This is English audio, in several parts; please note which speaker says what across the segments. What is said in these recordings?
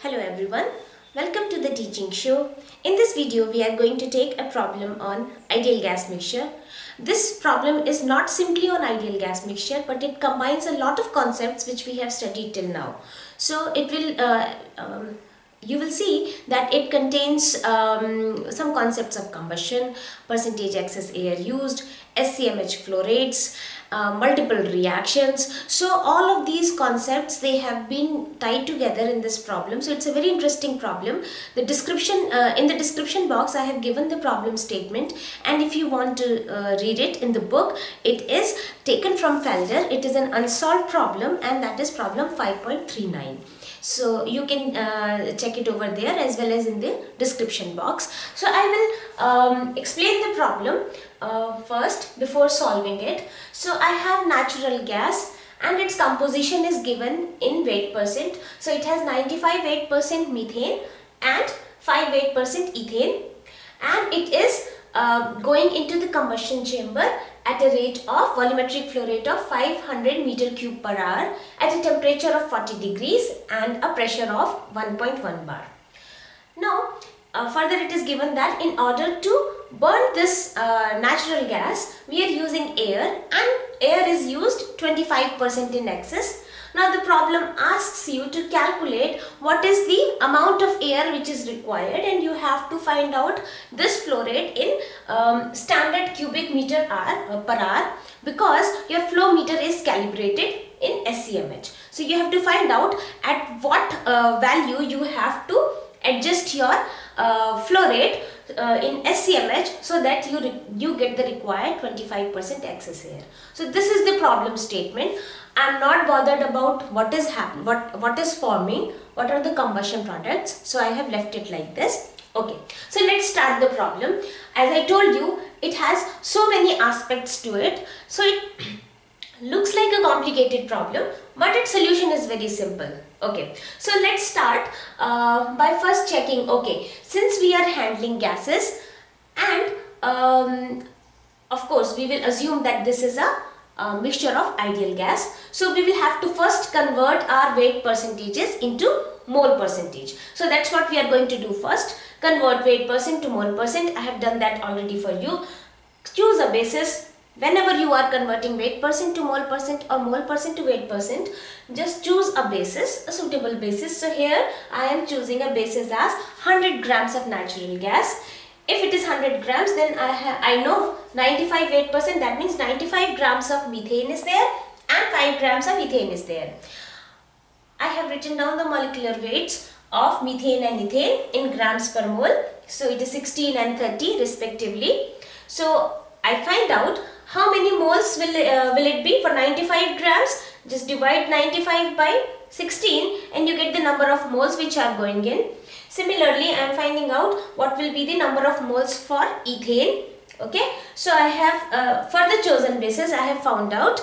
Speaker 1: Hello everyone, welcome to the teaching show. In this video we are going to take a problem on ideal gas mixture. This problem is not simply on ideal gas mixture, but it combines a lot of concepts which we have studied till now. So it will you will see that it contains some concepts of combustion, percentage excess air used, SCMH flow rates, multiple reactions. So all of these concepts, they have been tied together in this problem. So it's a very interesting problem. The description in the description box I have given the problem statement, and if you want to read it in the book, it is taken from Felder. It is an unsolved problem, and that is problem 5.39. So you can check it over there as well as in the description box. So I will explain the problem first before solving it. So I have natural gas and its composition is given in weight percent. So it has 95 weight percent methane and 5 weight percent ethane, and it is going into the combustion chamber at a rate of volumetric flow rate of 500 meter cube per hour at a temperature of 40 degrees and a pressure of 1.1 bar. Now further it is given that in order to burn this natural gas, we are using air, and air is used 25% in excess. Now the problem asks you to calculate what is the amount of air which is required, and you have to find out this flow rate in standard cubic meter per hour, because your flow meter is calibrated in SCMH. So you have to find out at what value you have to adjust your flow rate in SCMH so that you get the required 25% excess air. So this is the problem statement. I am not bothered about what is happening, what is forming, what are the combustion products. So I have left it like this. Okay, so let's start the problem. As I told you, it has so many aspects to it. So it looks like a complicated problem, but its solution is very simple. Okay, so let's start by first checking, okay, since we are handling gases, and of course we will assume that this is a mixture of ideal gas. So we will have to first convert our weight percentages into mole percentage. So that's what we are going to do first. Convert weight percent to mole percent. I have done that already for you. Choose a basis. Whenever you are converting weight percent to mole percent or mole percent to weight percent, just choose a basis, a suitable basis. So here I am choosing a basis as 100 grams of natural gas. If it is 100 grams, then I know 95 weight percent, that means 95 grams of methane is there and 5 grams of ethane is there. I have written down the molecular weights of methane and ethane in grams per mole. So it is 16 and 30 respectively. So I find out how many moles will it be for 95 grams. Just divide 95 by 16 and you get the number of moles which are going in. Similarly, I am finding out what will be the number of moles for ethane. Okay, so I have for the chosen basis, I have found out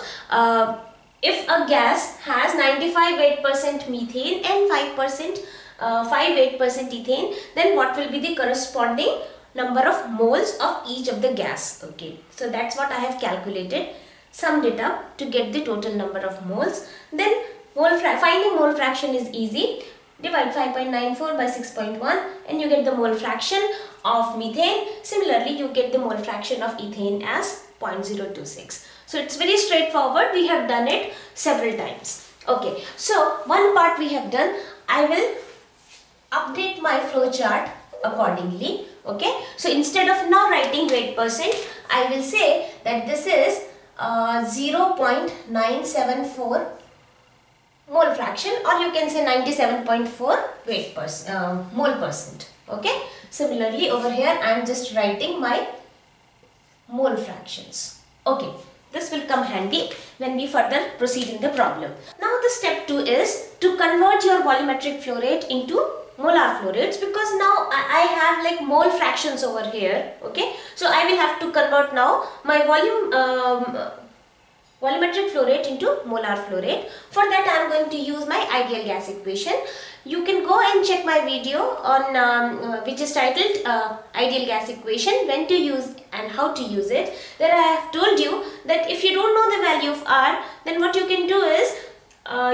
Speaker 1: if a gas has 95 weight percent methane and 5 weight percent ethane, then what will be the corresponding number of moles of each of the gas. Okay, so that's what I have calculated, summed it up to get the total number of moles. Then finding mole fraction is easy. Divide 5.94 by 6.1 and you get the mole fraction of methane. Similarly, you get the mole fraction of ethane as 0.026. So it's very straightforward. We have done it several times. Okay, so one part we have done. I will update my flow chart accordingly. Okay, so instead of now writing weight percent, I will say that this is 0.974 mole fraction, or you can say 97.4 weight mole percent. Okay, similarly over here I am just writing my mole fractions. Okay, this will come handy when we further proceed in the problem. Now the step 2 is to convert your volumetric flow rate into molar flow rates, because now I have like mole fractions over here. Okay, so I will have to convert now my volumetric flow rate into molar flow rate. For that I am going to use my ideal gas equation. You can go and check my video on which is titled ideal gas equation, when to use and how to use it. There I have told you that if you don't know the value of R, then what you can do is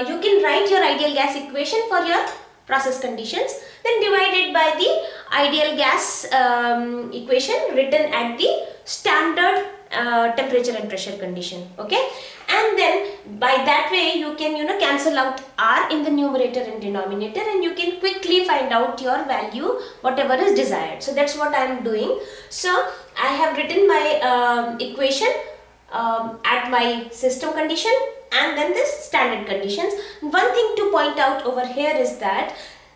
Speaker 1: you can write your ideal gas equation for your process conditions, then divided by the ideal gas equation written at the standard temperature and pressure condition. Okay, and then by that way you can cancel out R in the numerator and denominator, and you can quickly find out your value whatever is desired. So that's what I am doing. So I have written my equation at my system condition and then this standard conditions. One thing to point out over here is that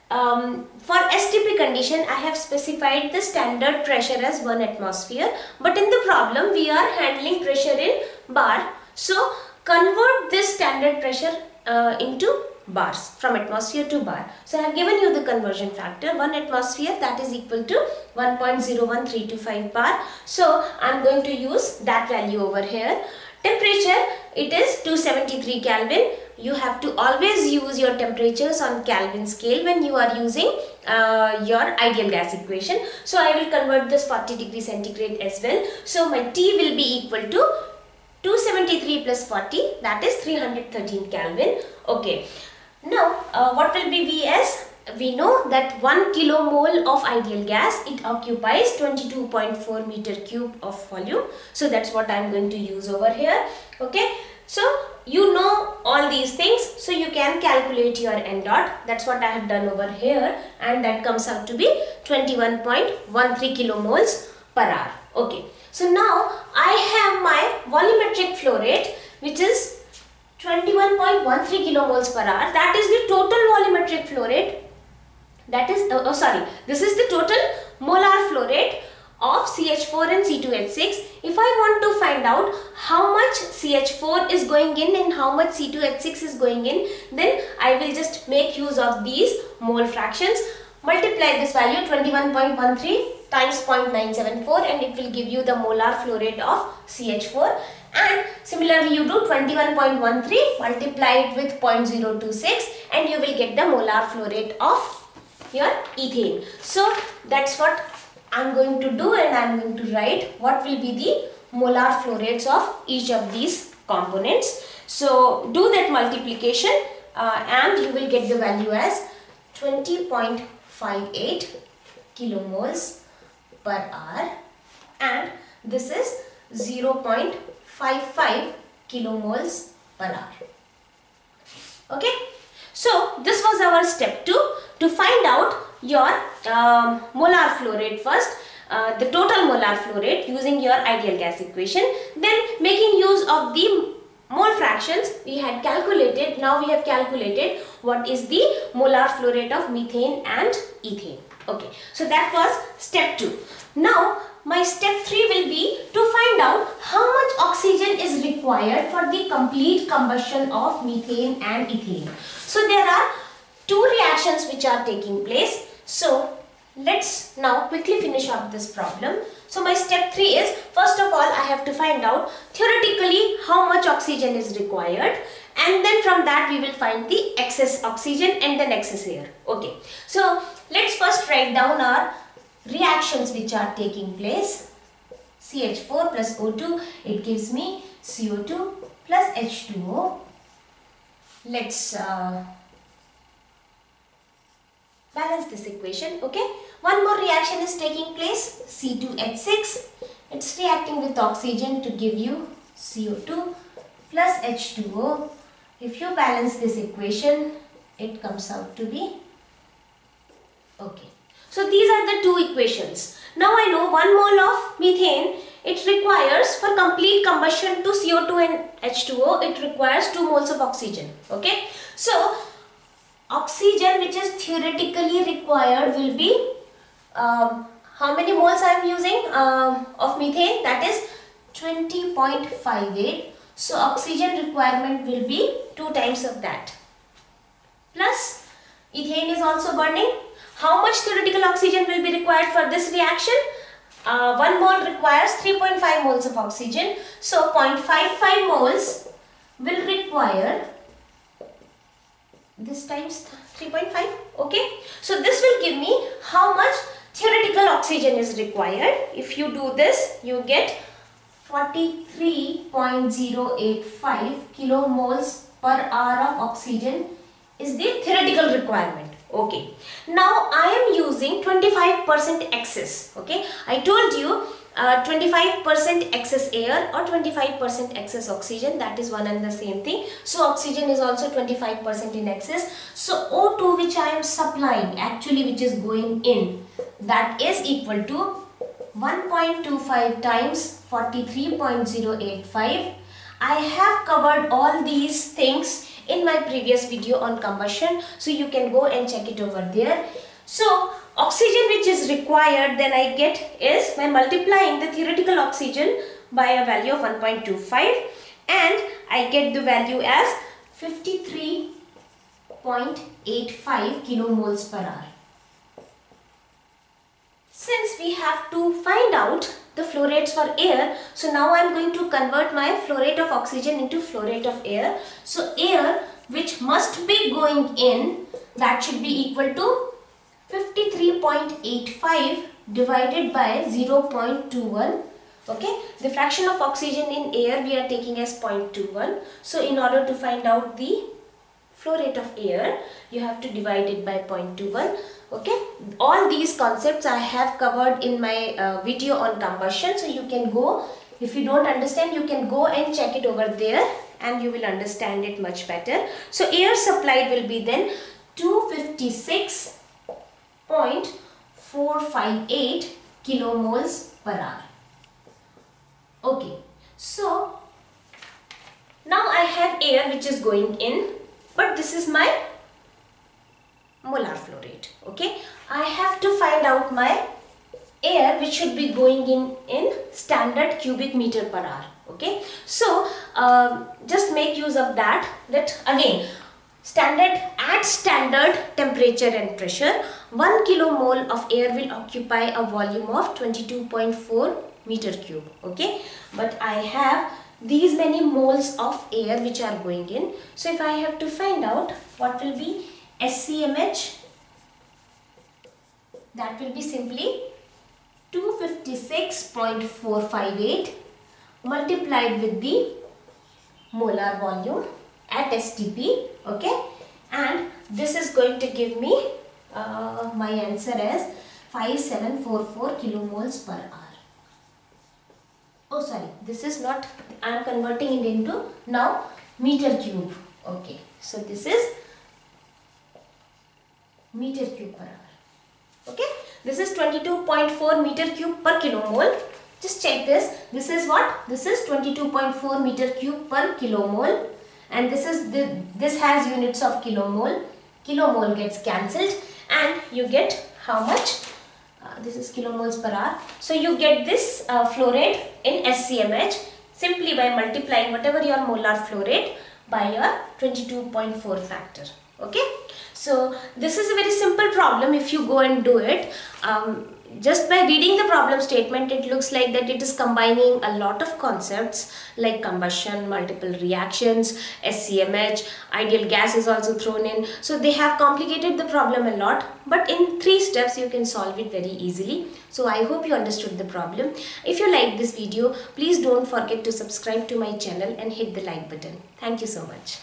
Speaker 1: for STP condition I have specified the standard pressure as 1 atmosphere, but in the problem we are handling pressure in bar. So convert this standard pressure into bars, from atmosphere to bar. So I have given you the conversion factor. 1 atmosphere, that is equal to 1.01325 bar. So I am going to use that value over here. Temperature, it is 273 Kelvin. You have to always use your temperatures on Kelvin scale when you are using your ideal gas equation. So I will convert this 40 degrees centigrade as well. So my T will be equal to 273 plus 40, that is 313 Kelvin. Okay. Now what will be Vs? We know that 1 kilomole of ideal gas, it occupies 22.4 meter cube of volume. So that's what I am going to use over here. Okay. So you know all these things, so you can calculate your n dot. That's what I have done over here, and that comes out to be 21.13 kilomoles per hour. Okay. So now I have my volumetric flow rate, which is 21.13 kilomoles per hour. That is the total volumetric flow rate. That is, this is the total molar flow rate of CH4 and C2H6. If I want to find out how much CH4 is going in and how much C2H6 is going in, then I will just make use of these mole fractions. Multiply this value 21.13 times 0.974 and it will give you the molar flow rate of CH4. And similarly you do 21.13 multiply it with 0.026 and you will get the molar flow rate of your ethane. So that's what I'm going to do, and I'm going to write what will be the molar flow rates of each of these components. So do that multiplication and you will get the value as 20.58 kilomoles per hour, and this is 0.55 kilomoles per hour. Okay, so this was our step 2 to find out your molar flow rate first, the total molar flow rate using your ideal gas equation. Then making use of the mole fractions we had calculated, now we have calculated what is the molar flow rate of methane and ethane. Okay, so that was step 2. Now my step 3 will be to find out how much oxygen is required for the complete combustion of methane and ethane. So there are 2 reactions which are taking place. So let's now quickly finish up this problem. So my step 3 is, first of all I have to find out theoretically how much oxygen is required, and then from that we will find the excess oxygen and then excess air. Okay, so let's first write down our reactions which are taking place. CH4 plus O2, it gives me CO2 plus H2O. Let's balance this equation. Okay, one more reaction is taking place, C2H6. It's reacting with oxygen to give you CO2 plus H2O. If you balance this equation, it comes out to be okay. So these are the 2 equations. Now I know 1 mole of methane, it requires, for complete combustion to CO2 and H2O, it requires 2 moles of oxygen. Okay, so oxygen which is theoretically required will be, how many moles I am using of methane? That is 20.58. So oxygen requirement will be 2 times of that. Plus ethane is also burning. How much theoretical oxygen will be required for this reaction? 1 mole requires 3.5 moles of oxygen. So 0.55 moles will require this times 3.5. Okay, so this will give me how much theoretical oxygen is required. If you do this, you get 43.085 kilomoles per hour of oxygen is the theoretical requirement. Okay, now I am using 25% excess. Okay, I told you 25% excess air or 25% excess oxygen, that is one and the same thing. So oxygen is also 25% in excess. So O2 which I am supplying, actually which is going in, that is equal to 1.25 times 43.085. I have covered all these things in my previous video on combustion, so you can go and check it over there. So oxygen which is required, then I get is by multiplying the theoretical oxygen by a value of 1.25, and I get the value as 53.85 kilomoles per hour. Since we have to find out the flow rates for air, so now I am going to convert my flow rate of oxygen into flow rate of air. So air which must be going in, that should be equal to 53.85 divided by 0.21. Okay, the fraction of oxygen in air we are taking as 0.21. So in order to find out the flow rate of air, you have to divide it by 0.21. Okay, all these concepts I have covered in my video on combustion, so you can go, if you don't understand, you can go and check it over there and you will understand it much better. So air supplied will be then 256.458 kilomoles per hour. Okay, so now I have air which is going in, but this is my molar flow rate. Okay, I have to find out my air which should be going in standard cubic meter per hour. Okay, so just make use of that again, at standard temperature and pressure, 1 kilomole of air will occupy a volume of 22.4 meter cube. Okay, but I have these many moles of air which are going in. So if I have to find out what will be SCMH, that will be simply 256.458 multiplied with the molar volume at STP. Okay, and this is going to give me my answer as 5744 kilomoles per hour. Oh sorry, this is not, I am converting it into now meter cube. Okay, so this is meter cube per hour. Okay, this is 22.4 meter cube per kilomole. Just check this. This is what? This is 22.4 meter cube per kilomole, and this has units of kilomole. Kilomole gets cancelled, and you get how much? This is kilomoles per hour. So you get this flow rate in SCMH simply by multiplying whatever your molar flow rate by your 22.4 factor. Okay, so this is a very simple problem. If you go and do it, just by reading the problem statement, it looks like that it is combining a lot of concepts like combustion, multiple reactions, SCMH, ideal gas is also thrown in. So they have complicated the problem a lot, but in 3 steps you can solve it very easily. So I hope you understood the problem. If you like this video, please don't forget to subscribe to my channel and hit the like button. Thank you so much.